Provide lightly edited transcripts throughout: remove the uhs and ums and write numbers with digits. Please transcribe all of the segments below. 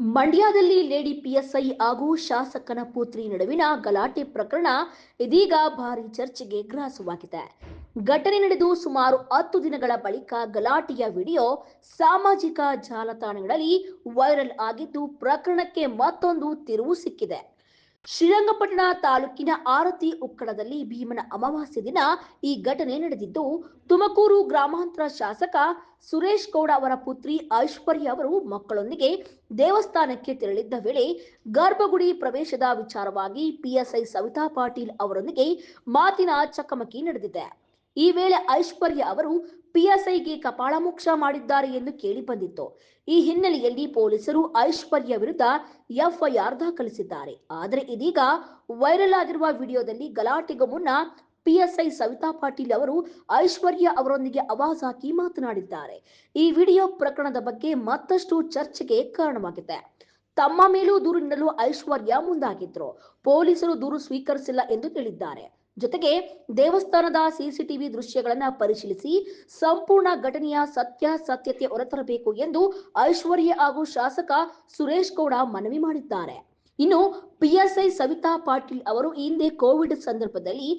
ಮಂಡ್ಯದಲ್ಲಿ lady PSI ಹಾಗೂ ಶಾಸಕನ ಪುತ್ರಿ ನಡುವಿನ ಗಲಾಟೆ ಪ್ರಕರಣ ಇದೀಗ ಭಾರಿ ಚರ್ಚೆಗೆ ಗ್ರಾಸವಾಗಿದೆ. ಘಟನೆ ನಡೆದು ಸುಮಾರು 10 ದಿನಗಳ ಬಳಿಕ ಗಲಾಟೆಯ ವಿಡಿಯೋ ಸಾಮಾಜಿಕ ಜಾಲತಾಣಗಳಲ್ಲಿ ವೈರಲ್ ಆಗಿದ್ದು ಪ್ರಕರಣಕ್ಕೆ ಮತ್ತೊಂದು ತಿರುವು ಸಿಕ್ಕಿದೆ. ಶ್ರೀರಂಗಪಟ್ಟಣ ತಾಲೂಕಿನ ಆರತಿ ಉಕ್ಕಡದಲ್ಲಿ ಭೀಮನ ಅಮಾವಾಸ್ಯೆ ದಿನ ಈ ಘಟನೆ ನಡೆದಿದ್ದು, ತುಮಕೂರು ಗ್ರಾಮಾಂತರ ಶಾಸಕ ಸುರೇಶ್ ಗೌಡ ಅವರ ಪುತ್ರಿ ಐಶ್ವರ್ಯ ಅವರು ಮಕ್ಕಳೊಂದಿಗೆ ದೇವಸ್ಥಾನಕ್ಕೆ ತೆರಳಿದ್ದ ವೇಳೆ ಗರ್ಭಗುಡಿ ಪ್ರವೇಶದ ವಿಚಾರವಾಗಿ ಪಿಎಸ್ಐ ಸವಿತಾ ಪಾಟೀಲ್ ಅವರೊಂದಿಗೆ ಮಾತಿನ ಚಕಮಕಿ ನಡೆದಿದೆ. ಈ ವೇಳೆ ಐಶ್ವರ್ಯ ಅವರು ಪಿಎಸ್ಐಗೆ ಕಪಾಳಮೋಕ್ಷ ಮಾಡಿದ್ದಾರೆ ಎಂದು ಕೇಳಿ ಬಂದಿತ್ತು. ಈ ಹಿನ್ನೆಲೆಯಲ್ಲಿ ಪೊಲೀಸರು ಐಶ್ವರ್ಯ ವಿರುದ್ಧ ಎಫ್ಐಆರ್ ದಾಖಲಿಸಿದ್ದಾರೆ. ಆದರೆ ಇದೀಗ ವೈರಲ್ ಆಗಿರುವ ವಿಡಿಯೋದಲ್ಲಿ ಗಲಾಟೆಗೂ ಮುನ್ನ ಪಿಎಸ್ಐ ಸವಿತಾ ಪಾಟೀಲ್ ಅವರು ಐಶ್ವರ್ಯ ಅವರೊಂದಿಗೆ ಆವಾಜ್ ಹಾಕಿ ಮಾತನಾಡಿದ್ದಾರೆ. ಈ ವಿಡಿಯೋ ಪ್ರಕರಣದ ಬಗ್ಗೆ ಮತ್ತಷ್ಟು ಚರ್ಚೆಗೆ ಕಾರಣವಾಗಿದೆ. ತಮ್ಮ ಮೇಲೂ ದೂರು ನೀಡಲು ಐಶ್ವರ್ಯ ಮುಂದಾಗಿದ್ರು. ಪೊಲೀಸರು ದೂರು ಸ್ವೀಕರಿಸಿಲ್ಲ ಎಂದು ಹೇಳಿದ್ದಾರೆ. ಜೊತೆಗೆ ದೇವಸ್ಥಾನದ ಸಿಸಿಟಿವಿ ದೃಶ್ಯಗಳನ್ನು ಪರಿಶೀಲಿಸಿ ಸಂಪೂರ್ಣ ಘಟನೆಯ ಸತ್ಯಾಸತ್ಯತೆ ಹೊರತರಬೇಕು ಎಂದು ಐಶ್ವರ್ಯ ಹಾಗೂ ಶಾಸಕ ಸುರೇಶ್ ಗೌಡ ಮನವಿ ಮಾಡಿದ್ದಾರೆ. ಇನ್ನು ಪಿಎಸ್ಐ ಸವಿತಾ ಪಾಟೀಲ್ ಅವರು ಹಿಂದೆ ಕೋವಿಡ್ ಸಂದರ್ಭದಲ್ಲಿ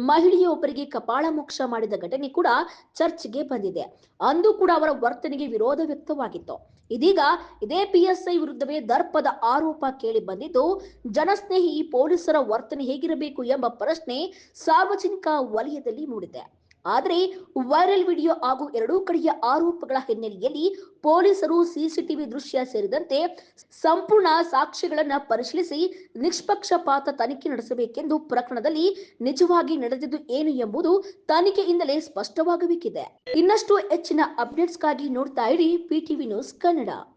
ಮಹಿಳೆಯೊಬ್ಬರಿಗೆ ಕಪಾಳ ಮೋಕ್ಷ ಮಾಡಿದ ಘಟನೆ ಕೂಡ ಚರ್ಚೆಗೆ ಬಂದಿದೆ. ಅಂದು ಕೂಡ ಅವರ ವರ್ತನೆಗೆ ವಿರೋಧ ವ್ಯಕ್ತವಾಗಿತ್ತು. ಇದೀಗ ಇದೇ ಪಿಎಸ್ಐ ವಿರುದ್ಧವೇ ದರ್ಪದ ಆರೋಪ ಕೇಳಿ ಬಂದಿದ್ದು, ಜನಸ್ನೇಹಿ ಪೊಲೀಸರ ವರ್ತನೆ ಹೇಗಿರಬೇಕು ಎಂಬ ಪ್ರಶ್ನೆ ಸಾರ್ವಜನಿಕ ವಲಯದಲ್ಲಿ ಮೂಡಿದೆ. ಆದರೆ ವೈರಲ್ ವಿಡಿಯೋ ಹಾಗೂ ಎರಡೂ ಕಡೆಯ ಆರೋಪಗಳ ಹಿನ್ನೆಲೆಯಲ್ಲಿ ಪೊಲೀಸರು ಸಿಸಿಟಿವಿ ದೃಶ್ಯ ಸೇರಿದಂತೆ ಸಂಪೂರ್ಣ ಸಾಕ್ಷ್ಯಗಳನ್ನು ಪರಿಶೀಲಿಸಿ ನಿಷ್ಪಕ್ಷಪಾತ ತನಿಖೆ ನಡೆಸಬೇಕೆಂದು, ಪ್ರಕರಣದಲ್ಲಿ ನಿಜವಾಗಿ ನಡೆದಿದ್ದು ಏನು ಎಂಬುದು ತನಿಖೆಯಿಂದಲೇ ಸ್ಪಷ್ಟವಾಗಬೇಕಿದೆ. ಇನ್ನಷ್ಟು ಹೆಚ್ಚಿನ ಅಪ್ಡೇಟ್ಸ್ಗಾಗಿ ನೋಡ್ತಾ ಇರಿ ಪಿಟಿವಿ ನ್ಯೂಸ್ ಕನ್ನಡ.